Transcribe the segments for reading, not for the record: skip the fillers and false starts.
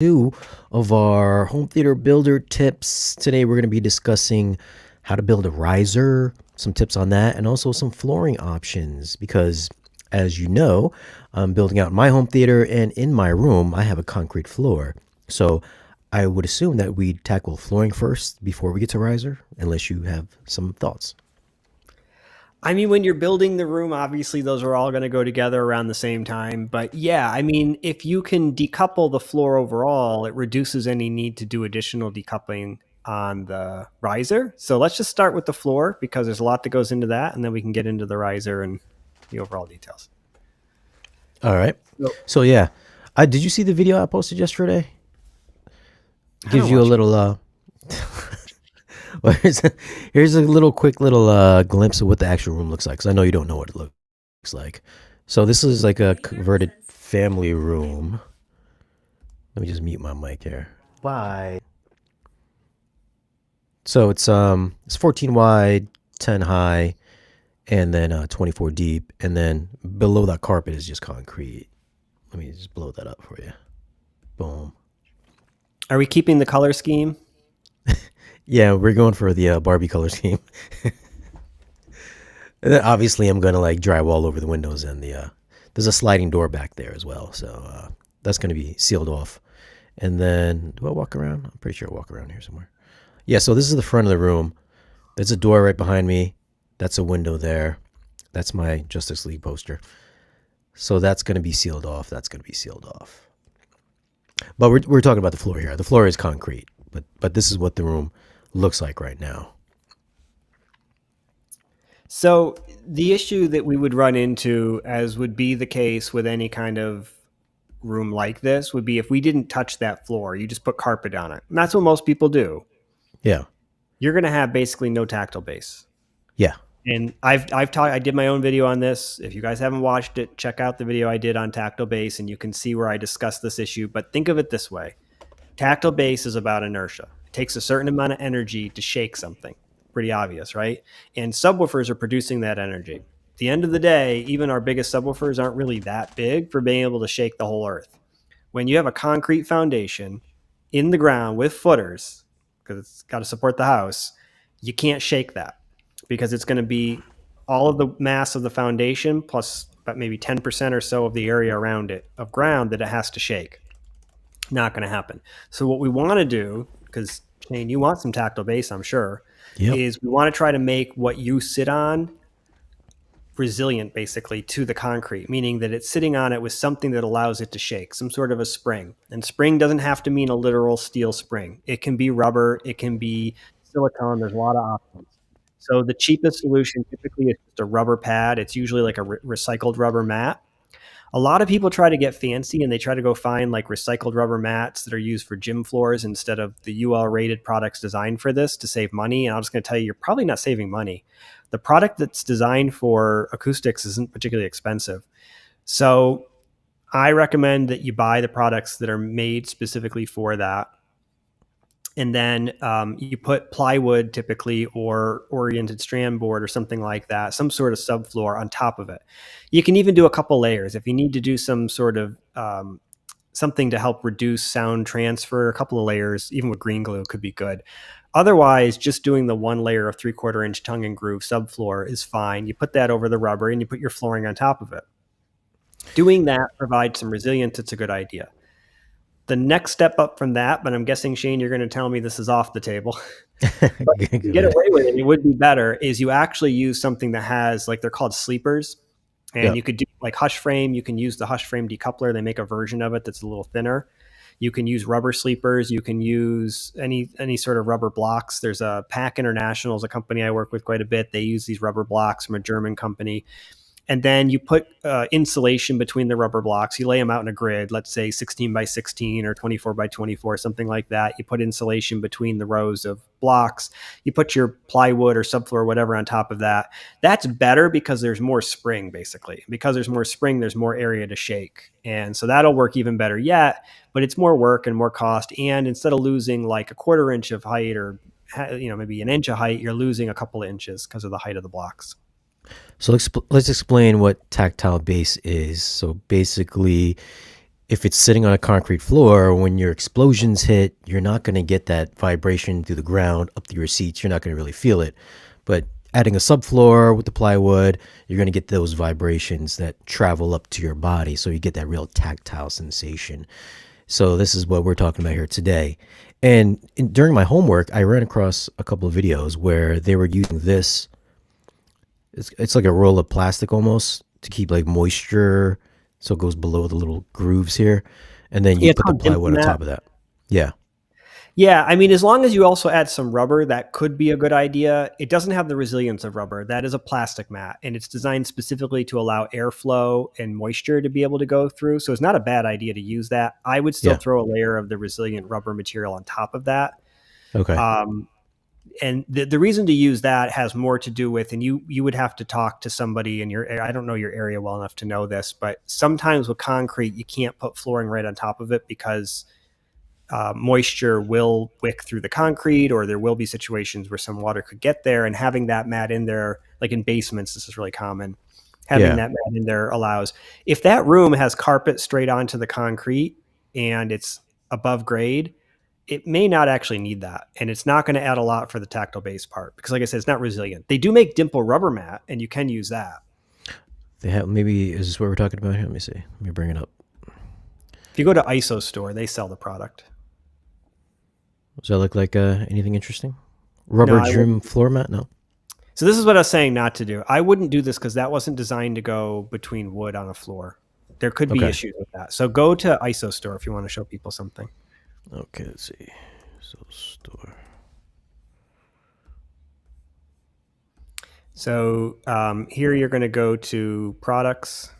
Two of our home theater builder tips. Today we're going to be discussing how to build a riser, some tips on that, and also some flooring options because as you know, I'm building out my home theater and in my room I have a concrete floor. So I would assume that we tackle flooring first before we get to riser, unless you have some thoughts. I mean, when you're building the room, obviously those are all going to go together around the same time. But yeah, I mean, if you can decouple the floor overall, it reduces any need to do additional decoupling on the riser. So let's just start with the floor because there's a lot that goes into that, and then we can get into the riser and the overall details. All right. So So yeah, I did you see the video I posted yesterday? I Gives haven't you a watched it. little well, here's a little quick little glimpse of what the actual room looks like because I know you don't know what it looks like. So this is like a converted family room. Let me just mute my mic here. Wide. So it's 14 wide, 10 high, and then 24 deep, and then below that carpet is just concrete. Let me just blow that up for you. Boom. Are we keeping the color scheme? Yeah, we're going for the Barbie color scheme. And then obviously, I'm gonna like drywall over the windows and the there's a sliding door back there as well, so that's gonna be sealed off. And then, do I walk around? I'm pretty sure I walk around here somewhere. Yeah, so this is the front of the room. There's a door right behind me. That's a window there. That's my Justice League poster. So that's gonna be sealed off. That's gonna be sealed off. But we're talking about the floor here. The floor is concrete, but this is what the room looks like right now. So the issue that we would run into, as would be the case with any kind of room like this, would be if we didn't touch that floor, you just put carpet on it. And that's what most people do. Yeah, You're going to have basically no tactile base. yeah. And I've taught, I did my own video on this. If you guys haven't watched it, check out the video I did on tactile base and you can see where I discuss this issue. But think of it this way. Tactile base is about inertia. It takes a certain amount of energy to shake something. Pretty obvious, right? And subwoofers are producing that energy. At the end of the day, even our biggest subwoofers aren't really that big for being able to shake the whole earth. When you have a concrete foundation in the ground with footers, because it's got to support the house, you can't shake that because it's going to be all of the mass of the foundation plus about maybe 10% or so of the area around it of ground that it has to shake. Not going to happen. So what we want to do, because Shane, you want some tactile base, I'm sure, Yep. is we want to try to make what you sit on resilient basically to the concrete, meaning that it's sitting on it with something that allows it to shake, some sort of a spring. And spring doesn't have to mean a literal steel spring. It can be rubber, it can be silicone. There's a lot of options. So the cheapest solution typically is just a rubber pad. It's usually like a recycled rubber mat. A lot of people try to get fancy and they try to go find like recycled rubber mats that are used for gym floors instead of the UL rated products designed for this to save money. And I'm just going to tell you, you're probably not saving money. The product that's designed for acoustics isn't particularly expensive. So I recommend that you buy the products that are made specifically for that. And then you put plywood typically or oriented strand board or something like that, some sort of subfloor on top of it. You can even do a couple layers if you need to do some sort of something to help reduce sound transfer. A couple of layers, even with green glue, could be good. Otherwise, just doing the one layer of 3/4 inch tongue and groove subfloor is fine. You put that over the rubber and you put your flooring on top of it. Doing that provides some resilience. It's a good idea. The next step up from that, but I'm guessing, Shane, you're going to tell me this is off the table. But to Go get ahead. away with it, it would be better is you actually use something that has, like, they're called sleepers. And Yep. you could do like hush frame. You can use the hush frame decoupler. They make a version of it that's a little thinner. You can use rubber sleepers. You can use any sort of rubber blocks. There's a Pack International is a company I work with quite a bit. They use these rubber blocks from a German company. And then you put insulation between the rubber blocks. You lay them out in a grid, let's say 16 by 16 or 24 by 24, something like that. You put insulation between the rows of blocks. You put your plywood or subfloor or whatever on top of that. That's better because there's more spring, basically. Because there's more spring, there's more area to shake. And so that'll work even better yet, but it's more work and more cost. And instead of losing like 1/4 inch of height or maybe an inch of height, you're losing a couple of inches because of the height of the blocks. So let's explain what tactile base is. So basically, if it's sitting on a concrete floor, when your explosions hit, you're not going to get that vibration through the ground up to your seats. You're not going to really feel it. But adding a subfloor with the plywood, you're going to get those vibrations that travel up to your body. So you get that real tactile sensation. So this is what we're talking about here today. And during my homework, I ran across a couple of videos where they were using this. It's like a roll of plastic almost to keep like moisture, so it goes below the little grooves here, and then you Yeah, it's put the called dimple plywood on mat. top of that. Yeah, Yeah, I mean, as long as you also add some rubber, that could be a good idea. It doesn't have the resilience of rubber. That is a plastic mat, and it's designed specifically to allow airflow and moisture to be able to go through. So it's not a bad idea to use that. I would still yeah, throw a layer of the resilient rubber material on top of that. okay, Um, and the reason to use that has more to do with, and you would have to talk to somebody in your, I don't know your area well enough to know this, but sometimes with concrete, you can't put flooring right on top of it because moisture will wick through the concrete, or there will be situations where some water could get there. And having that mat in there, like in basements, this is really common. Having yeah. that mat in there allows, if that room has carpet straight onto the concrete and it's above grade, it may not actually need that. And it's not going to add a lot for the tactile base part because, like I said, it's not resilient. They do make dimple rubber mat, and you can use that. They have, maybe is this what we're talking about here? Let me see. Let me bring it up. If you go to ISO store, they sell the product. Does that look like anything interesting? No, Rubber I trim wouldn't. floor mat? No. So this is what I was saying not to do. I wouldn't do this because that wasn't designed to go between wood on a floor. There could be Okay. issues with that. So go to ISO store if you want to show people something. Okay. Let's see. So store. So here you're going to go to products.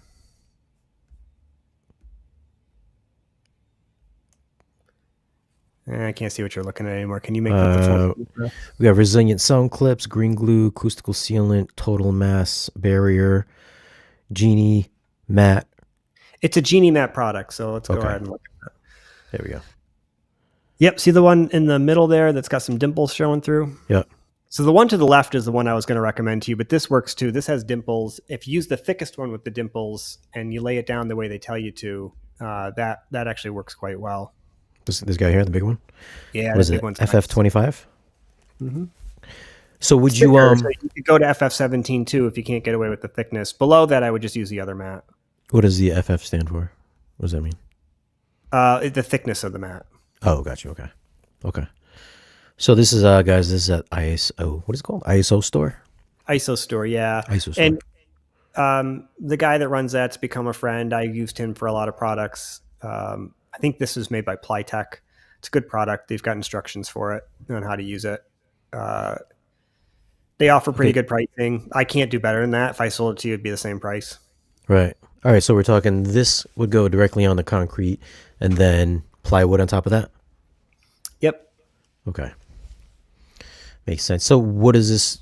I can't see what you're looking at anymore. Can you make that the full screen for us? We got resilient sound clips, green glue, acoustical sealant, total mass barrier, genie mat. It's a Genie Mat product. So let's go Okay. ahead and look at that. There we go. Yep. See the one in the middle there that's got some dimples showing through? Yep. So the one to the left is the one I was going to recommend to you, but this works too. This has dimples. If you use the thickest one with the dimples and you lay it down the way they tell you to, that actually works quite well. This guy here, the big one. Yeah, What is the it? big one's FF25. Mm-hmm. So would Thicker, you so you could go to FF17 too if you can't get away with the thickness. Below that, I would just use the other mat. What does the FF stand for? What does that mean? The thickness of the mat. Oh, got you. Okay. Okay. So this is guys, this is at ISO. What is it called? ISO store? ISO store, yeah. ISO store. And the guy that runs that's become a friend. I used him for a lot of products. I think this is made by Plytech. It's a good product. They've got instructions for it on how to use it. They offer pretty good pricing. I can't do better than that. If I sold it to you, it'd be the same price. Right. All right, so we're talking this would go directly on the concrete and then plywood on top of that? Yep. Okay. Makes sense. So what is this?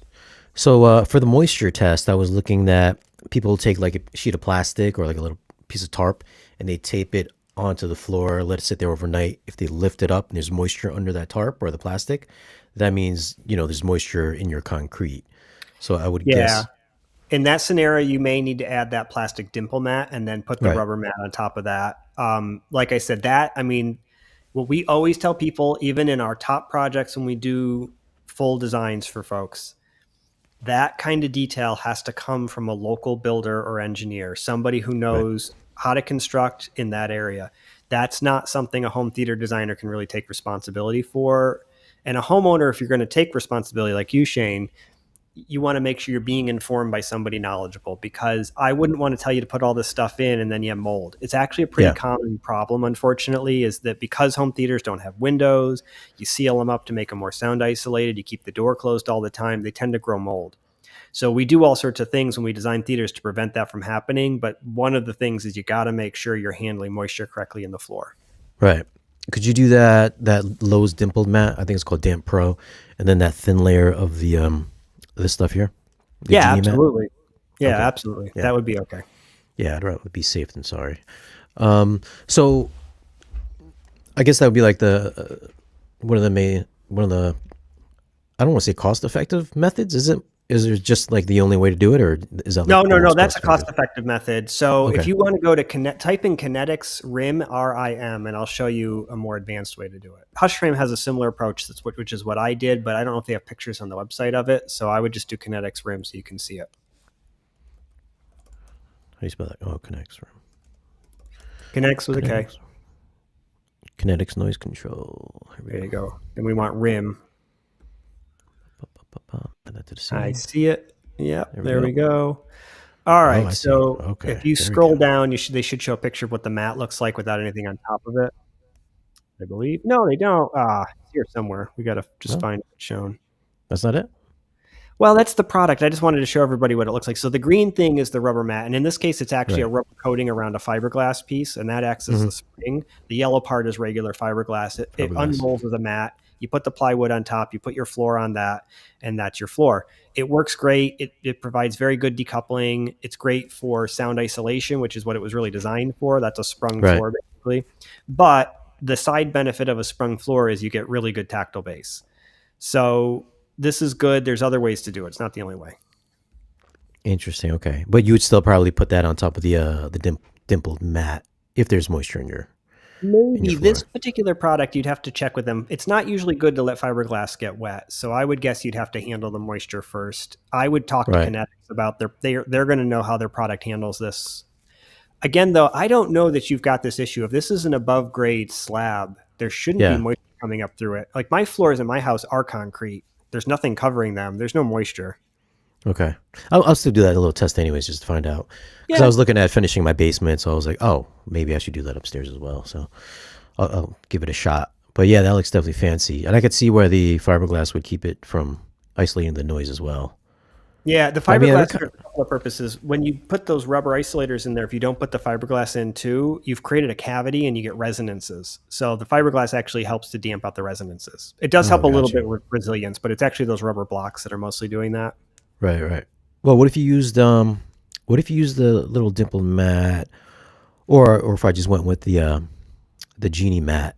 So for the moisture test, I was looking that people take like a sheet of plastic or like a little piece of tarp and they tape it onto the floor, let it sit there overnight. If they lift it up and there's moisture under that tarp or the plastic, that means, there's moisture in your concrete. So I would guess. In that scenario, you may need to add that plastic dimple mat and then put the Right. rubber mat on top of that. Like I said, what we always tell people, even in our top projects when we do full designs for folks, that kind of detail has to come from a local builder or engineer, somebody who knows how to construct in that area. That's not something a home theater designer can really take responsibility for. And a homeowner, if you're going to take responsibility like you, Shane, you want to make sure you're being informed by somebody knowledgeable, because I wouldn't want to tell you to put all this stuff in and then you have mold. It's actually a pretty common problem, unfortunately, is that because home theaters don't have windows, you seal them up to make them more sound isolated, you keep the door closed all the time, they tend to grow mold. So we do all sorts of things when we design theaters to prevent that from happening. But one of the things is you got to make sure you're handling moisture correctly in the floor. Right. Could you do that Lowe's dimpled mat? I think it's called Damp Pro, and then that thin layer of the this stuff here. The Yeah, Genie mat? absolutely. Yeah, Okay. absolutely. Yeah. That would be okay. Yeah, I'd rather be safe than sorry. So I guess that would be like one of the I don't want to say cost effective methods. Is it Is there just like the only way to do it, or is that No, like the no, no. most That's cost a effective? cost-effective method. So if Okay. you want to go to type in kinetics rim RIM, and I'll show you a more advanced way to do it. Hush Frame has a similar approach, which is what I did, but I don't know if they have pictures on the website of it. So I would just do kinetics rim so you can see it. How do you spell that? Oh, connects room. Kinetics with a K. Kinetics. Kinetics noise control. Here we There go. you go. And we want rim. Add that to the I scene. see it. Yep. There we We go. go. All Oh, right. I see. So Okay, if you there we scroll go. down, they should show a picture of what the mat looks like without anything on top of it. I believe. No, they don't. It's here somewhere. We got to just No, find it shown. that's not it. Well, that's the product. I just wanted to show everybody what it looks like. So the green thing is the rubber mat, and in this case, it's actually a Right. rubber coating around a fiberglass piece, and that acts as Mm-hmm. the spring. The yellow part is regular fiberglass. It Fiberglass. unrolls with a mat. You put the plywood on top. You put your floor on that, and that's your floor. It works great. It provides very good decoupling. It's great for sound isolation, which is what it was really designed for. That's a sprung Right. floor, basically. But the side benefit of a sprung floor is you get really good tactile bass. So this is good. There's other ways to do it. It's not the only way. Interesting. Okay, but you would still probably put that on top of the dimpled mat if there's moisture in your Maybe floor. this particular product, you'd have to check with them. It's not usually good to let fiberglass get wet, so I would guess you'd have to handle the moisture first. I would talk to Right. Kinetics about they're going to know how their product handles this. Again, though, I don't know that you've got this issue. If this is an above grade slab, there shouldn't be Yeah. moisture coming up through it. Like my floors in my house are concrete. There's nothing covering them. There's no moisture. Okay. I'll still do that a little test anyways, just to find out. Because Yeah. I was looking at finishing my basement, so I was like, oh, maybe I should do that upstairs as well. So I'll give it a shot. But yeah, that looks definitely fancy, and I could see where the fiberglass would keep it from isolating the noise as well. Yeah, the I mean, fiberglass for a couple of purposes. When you put those rubber isolators in there, if you don't put the fiberglass in too, you've created a cavity and you get resonances. So the fiberglass actually helps to damp out the resonances. It does help a little gotcha. bit with resilience, but it's actually those rubber blocks that are mostly doing that. Right, right. Well, what if you used the little dimple mat, or if I just went with the genie mat?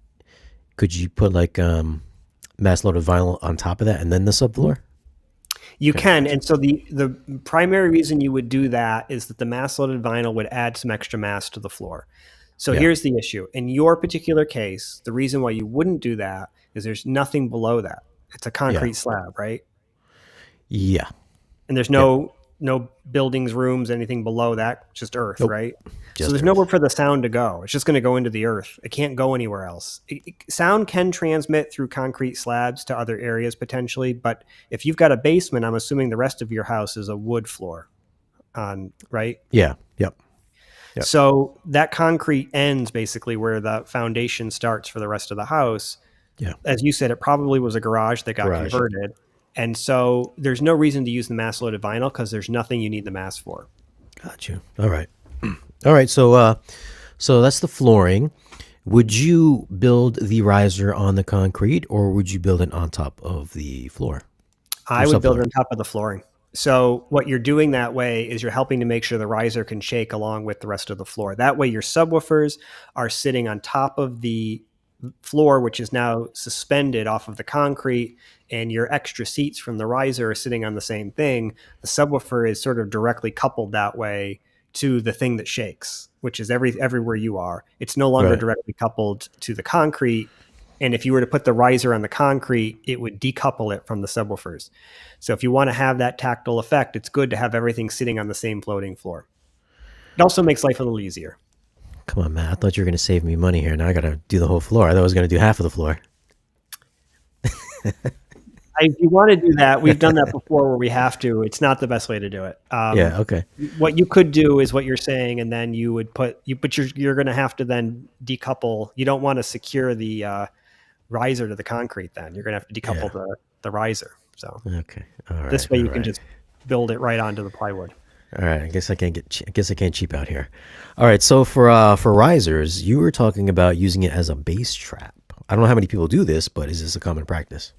Could you put like mass loaded vinyl on top of that and then the subfloor? You Okay, can, gotcha. and so the primary reason you would do that is that the mass loaded vinyl would add some extra mass to the floor. So Yeah, here's the issue. In your particular case, the reason why you wouldn't do that is there's nothing below that. It's a yeah, concrete slab, right? yeah. And there's Yep. no buildings, rooms, anything below that, just earth, Nope. right? So Just there's earth. nowhere for the sound to go. It's just going to go into the earth. It can't go anywhere else. Sound can transmit through concrete slabs to other areas potentially, but if you've got a basement, I'm assuming the rest of your house is a wood floor, right? Yeah. Yep. Yep. So that concrete ends basically where the foundation starts for the rest of the house. Yeah. As you said, it probably was a garage that got Garage. converted. And so there's no reason to use the mass loaded vinyl because there's nothing you need the mass for. Got you. All right. All right. So that's the flooring. Would you build the riser on the concrete, or would you build it on top of the floor? I would build subfloor. it on top of the flooring. So what you're doing that way is you're helping to make sure the riser can shake along with the rest of the floor. That way your subwoofers are sitting on top of the floor, which is now suspended off of the concrete, and your extra seats from the riser are sitting on the same thing. The subwoofer is sort of directly coupled that way to the thing that shakes, which is everywhere you are. It's no longer Right. directly coupled to the concrete. And if you were to put the riser on the concrete, it would decouple it from the subwoofers. So if you want to have that tactile effect, it's good to have everything sitting on the same floating floor. It also makes life a little easier. Come on, Matt. I thought you were going to save me money here. Now I got to do the whole floor. I thought I was going to do half of the floor. If you want to do that, we've done that before where we have to. It's not the best way to do it. Yeah. Okay. What you could do is what you're saying, and then you would but you're going to have to then decouple. You don't want to secure the riser to the concrete. Then you're going to have to decouple the riser. So Okay. All right. this way you all can right. just build it right onto the plywood. All right. I guess I can't I guess I can't cheap out here. All right. So for risers, you were talking about using it as a bass trap. I don't know how many people do this, but is this a common practice?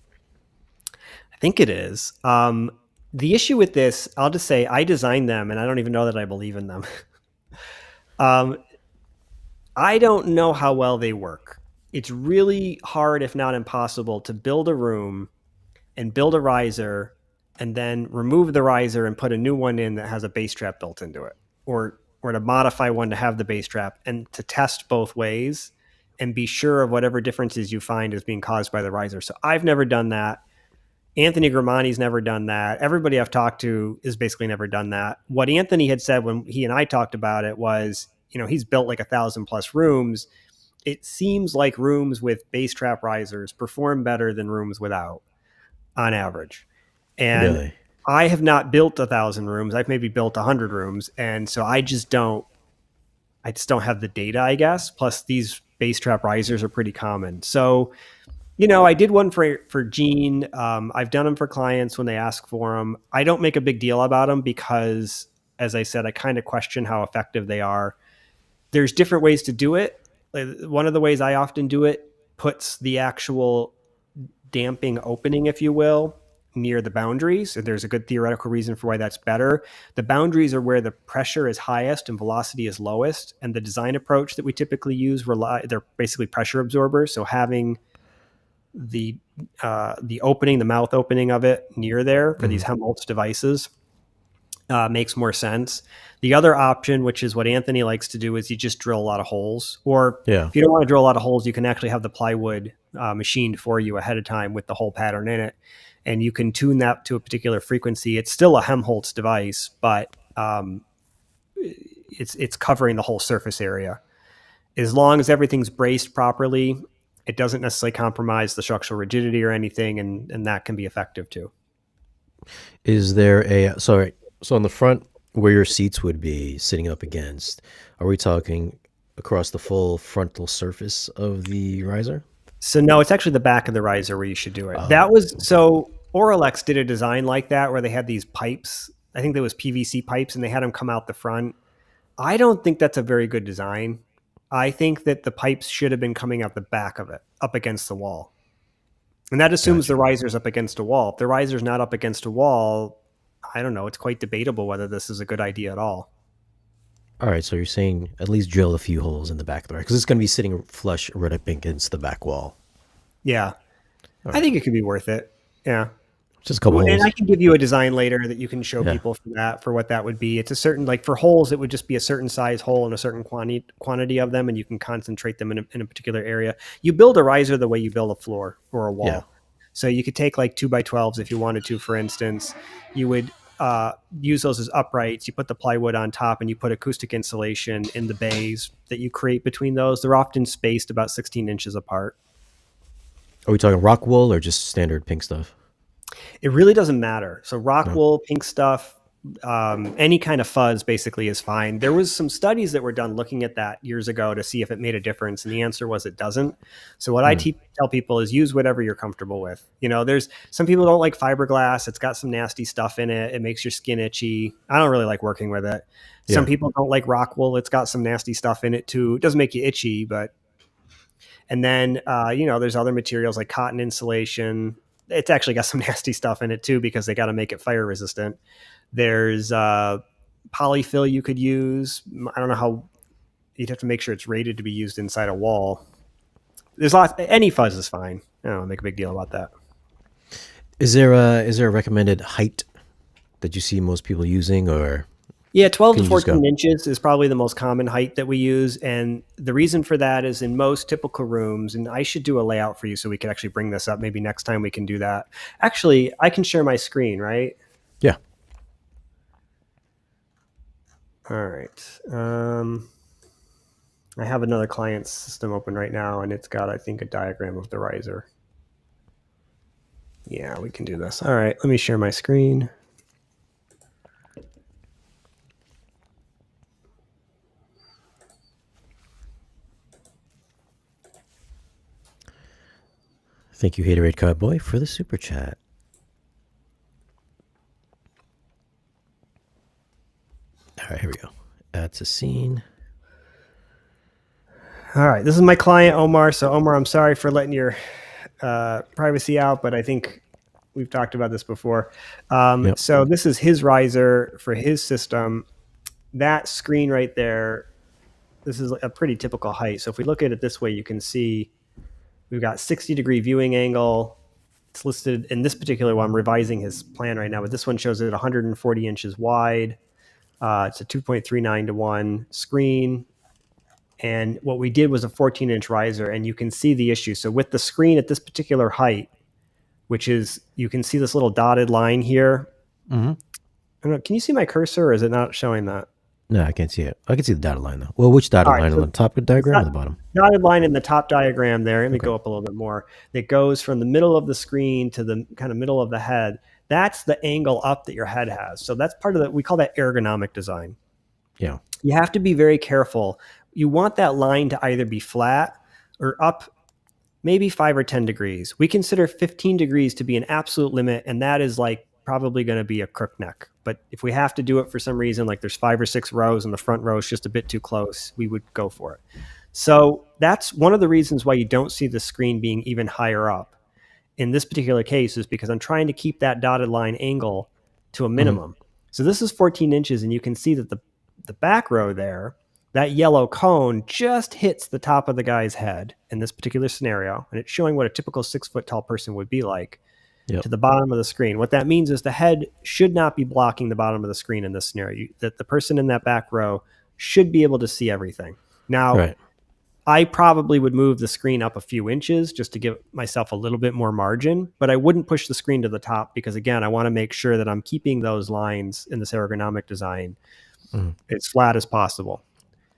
I think it is. The issue with this, I'll just say, I designed them, and I don't even know that I believe in them. I don't know how well they work. It's really hard, if not impossible, to build a room and build a riser and then remove the riser and put a new one in that has a base trap built into it, or to modify one to have the base trap, and to test both ways and be sure of whatever differences you find is being caused by the riser. So I've never done that. Anthony Gramani's never done that. Everybody I've talked to is basically never done that. What Anthony had said when he and I talked about it was, he's built like 1,000+ rooms. It seems like rooms with base trap risers perform better than rooms without on average. And Really? I have not built 1,000 rooms. I've maybe built 100 rooms. And so I just don't have the data, I guess. Plus these base trap risers are pretty common. So, I did one for Gene. I've done them for clients when they ask for them. I don't make a big deal about them because, as I said, I kind of question how effective they are. There's different ways to do it. One of the ways I often do it puts the actual damping opening, if you will, near the boundaries. So there's a good theoretical reason for why that's better. The boundaries are where the pressure is highest and velocity is lowest. And the design approach that we typically use, they're basically pressure absorbers. So having the opening, the mouth opening of it near there for these Helmholtz devices makes more sense. The other option, which is what Anthony likes to do, is you just drill a lot of holes. Or Yeah. if you don't want to drill a lot of holes, you can actually have the plywood machined for you ahead of time with the hole pattern in it, and you can tune that to a particular frequency. It's still a Helmholtz device, but it's covering the whole surface area. As long as everything's braced properly, it doesn't necessarily compromise the structural rigidity or anything, and that can be effective too. Is there so on the front where your seats would be sitting up against, are we talking across the full frontal surface of the riser? So no, it's actually the back of the riser where you should do it. Oh, That was okay. so Oralex did a design like that where they had these pipes. I think there was PVC pipes and they had them come out the front. I don't think that's a very good design. I think that the pipes should have been coming out the back of it, up against the wall. And that assumes the Gotcha. riser's up against a wall. If the riser's not up against a wall, I don't know. It's quite debatable whether this is a good idea at all. All right, so you're saying at least drill a few holes in the back of the riser because it's going to be sitting flush right up against the back wall. Yeah. All I right, think it could be worth it. Yeah. just a couple And I holes. can give you a design later that you can show Yeah, people for what that would be. It's a certain, like for holes, it would just be a certain size hole and a certain quantity of them, and you can concentrate them in a particular area. You build a riser the way you build a floor or a yeah. wall. So you could take like 2x12s if you wanted to, for instance. You would use those as uprights. You put the plywood on top and you put acoustic insulation in the bays that you create between those. They're often spaced about 16 inches apart. Are we talking rock wool or just standard pink stuff? It really doesn't matter. So rock No. wool, pink stuff, any kind of fuzz basically is fine. There was some studies that were done looking at that years ago to see if it made a difference, and the answer was it doesn't. So what I tell people is use whatever you're comfortable with. There's some people don't like fiberglass. It's got some nasty stuff in it. It makes your skin itchy. I don't really like working with it. Some Yeah. people don't like rock wool. It's got some nasty stuff in it too. It doesn't make you itchy, but and then there's other materials like cotton insulation. It's actually got some nasty stuff in it too because they got to make it fire resistant. There's polyfill you could use. I don't know how you'd have to make sure it's rated to be used inside a wall. There's lots. Any fuzz is fine. I don't make a big deal about that. Is there a recommended height that you see most people using, or Yeah, 12 can to you just go? 14 inches is probably the most common height that we use. And the reason for that is in most typical rooms, and I should do a layout for you so we could actually bring this up. Maybe next time we can do that. Actually, I can share my screen, right? Yeah. All right. I have another client's system open right now, and it's got, I think, a diagram of the riser. Yeah, we can do this. All right, let me share my screen. Thank you, Haterade Cowboy, for the super chat. All right, here we go. Add to scene. All right, this is my client, Omar. So, Omar, I'm sorry for letting your privacy out, but I think we've talked about this before. Yep. So, this is his riser for his system. That screen right there, this is a pretty typical height. So, if we look at it this way, you can see we've got 60-degree viewing angle, It's listed in this particular one. I'm revising his plan right now, but this one shows it 140 inches wide. It's a 2.39 to 1 screen. And what we did was a 14-inch riser, and you can see the issue. So with the screen at this particular height, which is, you can see this little dotted line here. Mm-hmm. I don't know, can you see my cursor, or is it not showing that? No, I can't see it. I can see the dotted line though. Well, which dotted All right, line? so On the top of the diagram or the bottom? dotted line in the top diagram there. Let me Okay. go up a little bit more. It goes from the middle of the screen to the kind of middle of the head. That's the angle up that your head has. So that's part of the, we call that ergonomic design. Yeah. You have to be very careful. You want that line to either be flat or up maybe 5 or 10 degrees. We consider 15 degrees to be an absolute limit, and that is like probably going to be a crook neck. But if we have to do it for some reason, like there's 5 or 6 rows and the front row is just a bit too close, we would go for it. So that's one of the reasons why you don't see the screen being even higher up in this particular case, is because I'm trying to keep that dotted line angle to a minimum. Mm-hmm. So this is 14 inches, and you can see that the back row there, that yellow cone just hits the top of the guy's head in this particular scenario, and it's showing what a typical 6 foot tall person would be like to the bottom of the screen. What that means is the head should not be blocking the bottom of the screen in this scenario. That the person in that back row should be able to see everything. Now, I probably would move the screen up a few inches just to give myself a little bit more margin, but I wouldn't push the screen to the top because, again, I want to make sure that I'm keeping those lines in this ergonomic design as flat as possible.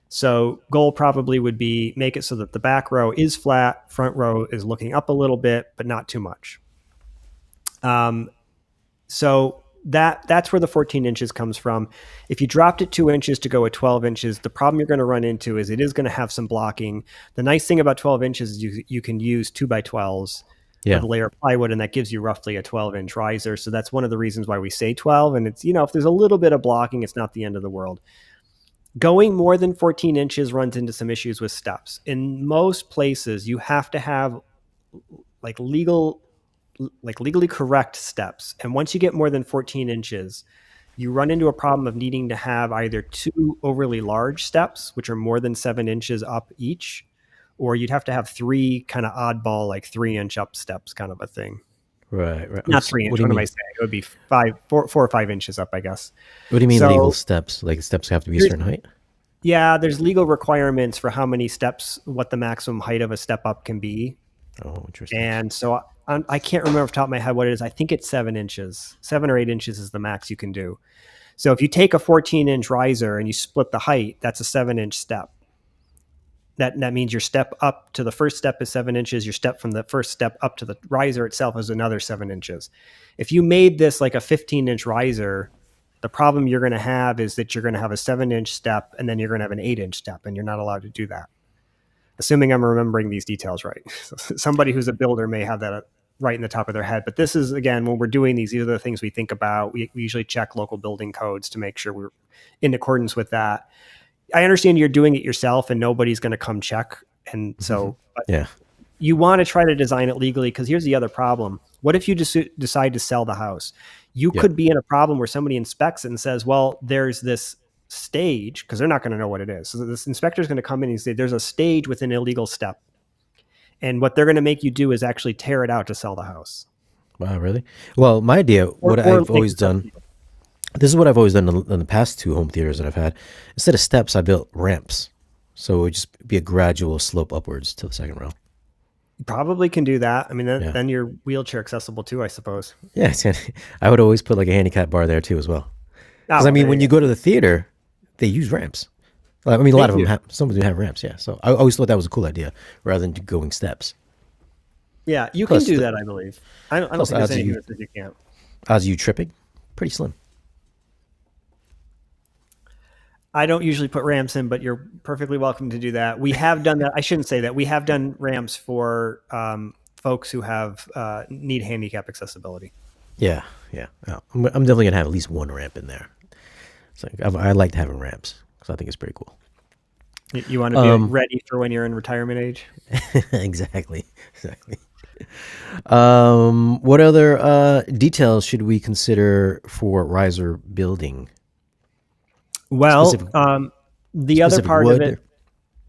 So goal probably would be make it so that the back row is flat, front row is looking up a little bit, but not too much. So that's where the 14 inches comes from. If you dropped it 2 inches to go at 12 inches, the problem you're going to run into is it is going to have some blocking. The nice thing about 12 inches is you can use 2x12s with a layer of plywood, and that gives you roughly a 12-inch riser. So that's one of the reasons why we say 12. And it's, if there's a little bit of blocking, it's not the end of the world. Going more than 14 inches runs into some issues with steps. In most places, you have to have legally correct steps. And once you get more than 14 inches, you run into a problem of needing to have either 2 overly large steps, which are more than 7 inches up each, or you'd have to have 3 kind of oddball, 3-inch up steps kind of a thing. Right. Not 3 inches. What am I saying? It would be 4 or 5 inches up, I guess. What do you mean legal steps? Like steps have to be a certain height? Yeah, there's legal requirements for how many steps, what the maximum height of a step up can be. Oh, interesting. And so I can't remember off the top of my head what it is. I think it's 7 inches. 7 or 8 inches is the max you can do. So if you take a 14-inch riser and you split the height, that's a 7-inch step. That means your step up to the first step is 7 inches. Your step from the first step up to the riser itself is another 7 inches. If you made this like a 15-inch riser, the problem you're going to have is that you're going to have a 7-inch step, and then you're going to have an 8-inch step, and you're not allowed to do that. Assuming I'm remembering these details right. Somebody who's a builder may have that right in the top of their head. But this is, again, when we're doing these are the things we think about. We usually check local building codes to make sure we're in accordance with that. I understand you're doing it yourself and nobody's going to come check. And so you want to try to design it legally, because here's the other problem. What if you decide to sell the house? You could be in a problem where somebody inspects it and says, well, there's this stage, because they're not going to know what it is. So this inspector is going to come in and say, there's a stage with an illegal step. And what they're going to make you do is actually tear it out to sell the house. Wow, really? Well, my idea, I've always done, this is what I've always done in the past 2 home theaters that I've had. Instead of steps, I built ramps. So it would just be a gradual slope upwards to the second row. You probably can do that. I mean, then you're wheelchair accessible too, I suppose. Yeah, I would always put like a handicap bar there too as well. Because when you go to the theater, they use ramps. I mean, a lot of them some of them have ramps, yeah. So I always thought that was a cool idea rather than going steps. Yeah, you can do that, I believe. I don't think there's anything that says you can't. Odds of you tripping, pretty slim. I don't usually put ramps in, but you're perfectly welcome to do that. We have done that. I shouldn't say that. We have done ramps for folks who have need handicap accessibility. Yeah. I'm definitely gonna have at least one ramp in there. It's like I like having ramps because I think it's pretty cool. You want to be ready for when you're in retirement age. Exactly. What other details should we consider for riser building? Well, the other part of it,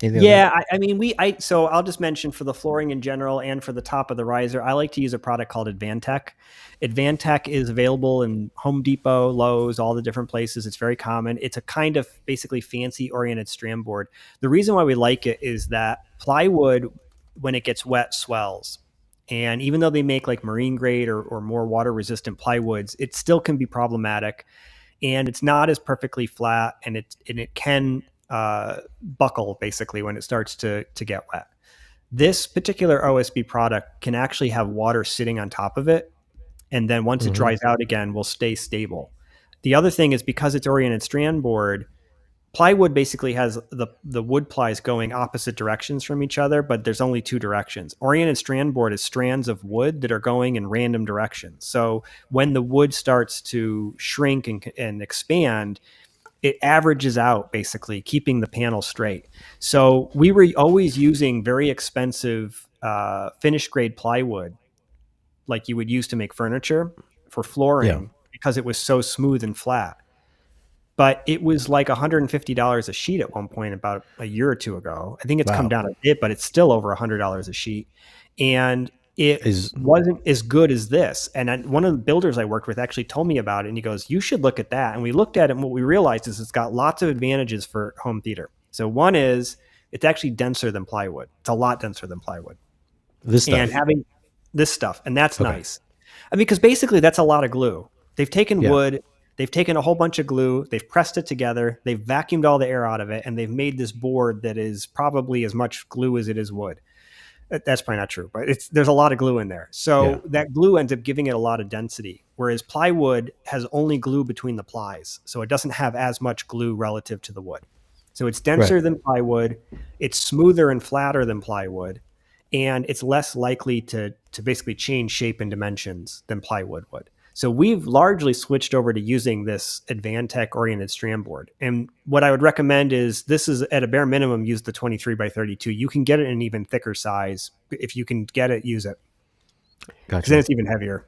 Anything like that? Yeah, so I'll just mention for the flooring in general and for the top of the riser, I like to use a product called Advantech. Advantech is available in Home Depot, Lowe's, all the different places. It's very common. It's a kind of basically fancy oriented strand board. The reason why we like it is that plywood, when it gets wet, swells. And even though they make like marine grade or more water resistant plywoods, it still can be problematic, and it's not as perfectly flat, and it can buckle basically when it starts to get wet. This particular OSB product can actually have water sitting on top of it, and then once it Mm-hmm. dries out again, will stay stable. The other thing is, because it's oriented strand board, plywood basically has the wood plies going opposite directions from each other, but there's only two directions. Oriented strand board is strands of wood that are going in random directions. So when the wood starts to shrink and expand, it averages out, basically keeping the panel straight. So we were always using very expensive finished grade plywood, like you would use to make furniture, for Yeah. flooring, because it was so smooth and flat. But it was like $150 a sheet at one point about a year or two ago. I think it's come Wow. down a bit, but it's still over $100 a sheet. And it Is wasn't as good as this. And one of the builders I worked with actually told me about it, and he goes, "You should look at that." And we looked at it, and what we realized is it's got lots of advantages for home theater. So one is it's actually denser than plywood. It's a lot denser than plywood. this And stuff? having this stuff, and that's Okay. nice. I mean, because basically that's a lot of glue. They've taken Yeah. wood, they've taken a whole bunch of glue, they've pressed it together, they've vacuumed all the air out of it, and they've made this board that is probably as much glue as it is wood. That's probably not true, but there's a lot of glue in there. Yeah. So that glue ends up giving it a lot of density, whereas plywood has only glue between the plies, so it doesn't have as much glue relative to the wood. So it's Right. denser than plywood, it's smoother and flatter than plywood, and it's less likely to basically change shape and dimensions than plywood would. So we've largely switched over to using this Advantech oriented strand board. And what I would recommend is, this is at a bare minimum, use the 23 by 32. You can get it in an even thicker size. If you can get it, use it, because then Gotcha. it's even heavier.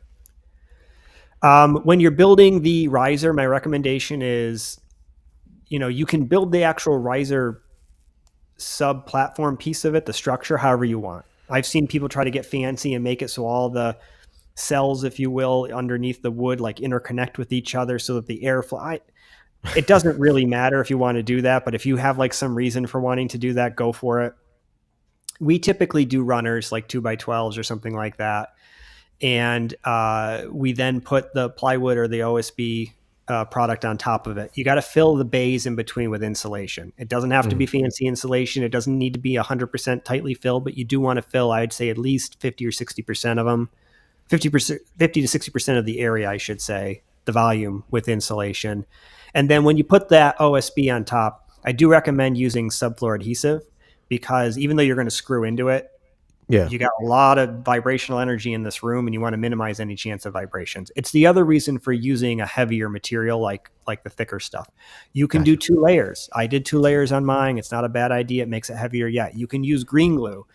When you're building the riser, my recommendation is, you can build the actual riser sub platform piece of it, the structure, however you want. I've seen people try to get fancy and make it so all the cells, if you will, underneath the wood like interconnect with each other so that the air fly. It doesn't really matter if you want to do that, but if you have like some reason for wanting to do that, go for it. We typically do runners like 2x12s or something like that, and we then put the plywood or the OSB product on top of it. You got to fill the bays in between with insulation. It doesn't have to be fancy insulation. It doesn't need to be 100% tightly filled, but you do want to fill, I'd say, at least 50 or 60% of them. 50%, 50 to 60% of the area, I should say, the volume, with insulation. And then when you put that OSB on top, I do recommend using subfloor adhesive, because even though you're going to screw into it, Yeah. you got a lot of vibrational energy in this room, and you want to minimize any chance of vibrations. It's the other reason for using a heavier material like the thicker stuff. You can do Gotcha. 2 layers. I did 2 layers on mine. It's not a bad idea. It makes it heavier. Yeah, you can use green glue.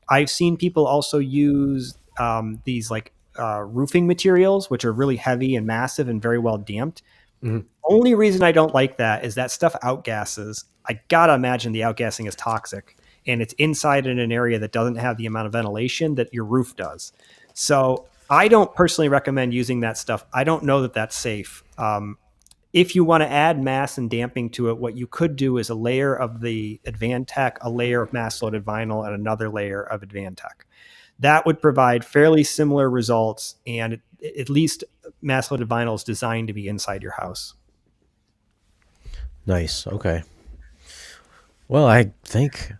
I've seen people also use these like roofing materials, which are really heavy and massive and very well damped. Mhm. Only reason I don't like that is that stuff outgasses. I gotta imagine the outgassing is toxic, and it's inside in an area that doesn't have the amount of ventilation that your roof does. So I don't personally recommend using that stuff. I don't know that that's safe. If you want to add mass and damping to it, what you could do is a layer of the Advantech, a layer of mass loaded vinyl, and another layer of Advantech. That would provide fairly similar results, and at least mass loaded vinyl is designed to be inside your house. Nice. Okay. Well, I think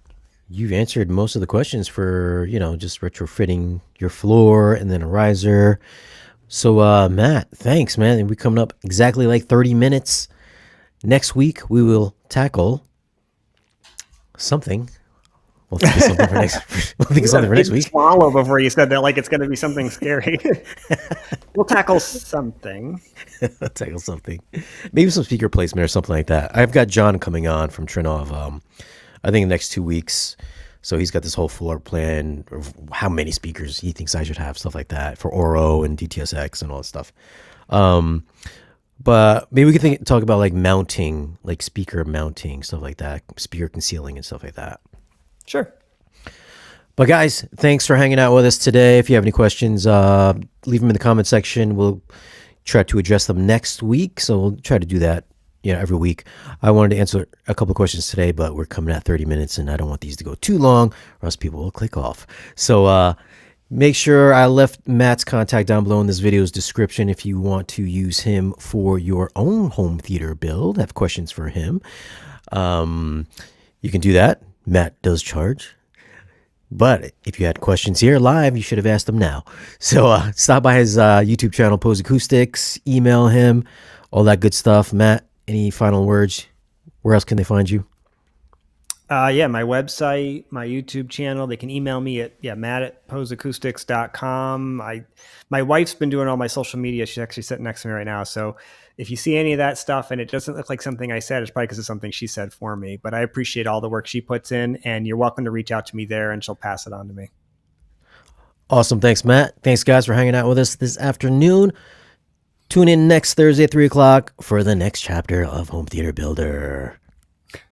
you've answered most of the questions for, just retrofitting your floor and then a riser. So, Matt, thanks, man. And we're coming up exactly like 30 minutes. Next week, we will tackle something. We'll think of something for next. We'll think of something for next week. Swallow before you said that, like it's going to be something scary. We'll tackle something. Tackle something. Maybe some speaker placement or something like that. I've got John coming on from Trinov. I think in the next 2 weeks. So he's got this whole floor plan of how many speakers he thinks I should have, stuff like that, for Oro and DTSX and all that stuff. But maybe we could talk about like mounting, like speaker mounting, stuff like that, speaker concealing and stuff like that. Sure. But guys, thanks for hanging out with us today. If you have any questions, leave them in the comment section. We'll try to address them next week. So we'll try to do that, every week. I wanted to answer a couple of questions today, but we're coming at 30 minutes, and I don't want these to go too long, or else people will click off. So make sure I left Matt's contact down below in this video's description if you want to use him for your own home theater build. Have questions for him. You can do that. Matt does charge. But if you had questions here live, you should have asked them now. So stop by his YouTube channel, Poes Acoustics, email him, all that good stuff. Matt, any final words? Where else can they find you? Yeah, my website, my YouTube channel. They can email me at matt@poesacoustics.com. My wife's been doing all my social media. She's actually sitting next to me right now. So if you see any of that stuff and it doesn't look like something I said, it's probably because it's something she said for me. But I appreciate all the work she puts in, and you're welcome to reach out to me there, and she'll pass it on to me. Awesome. Thanks, Matt. Thanks, guys, for hanging out with us this afternoon. Tune in next Thursday at 3 o'clock for the next chapter of Home Theater Builder.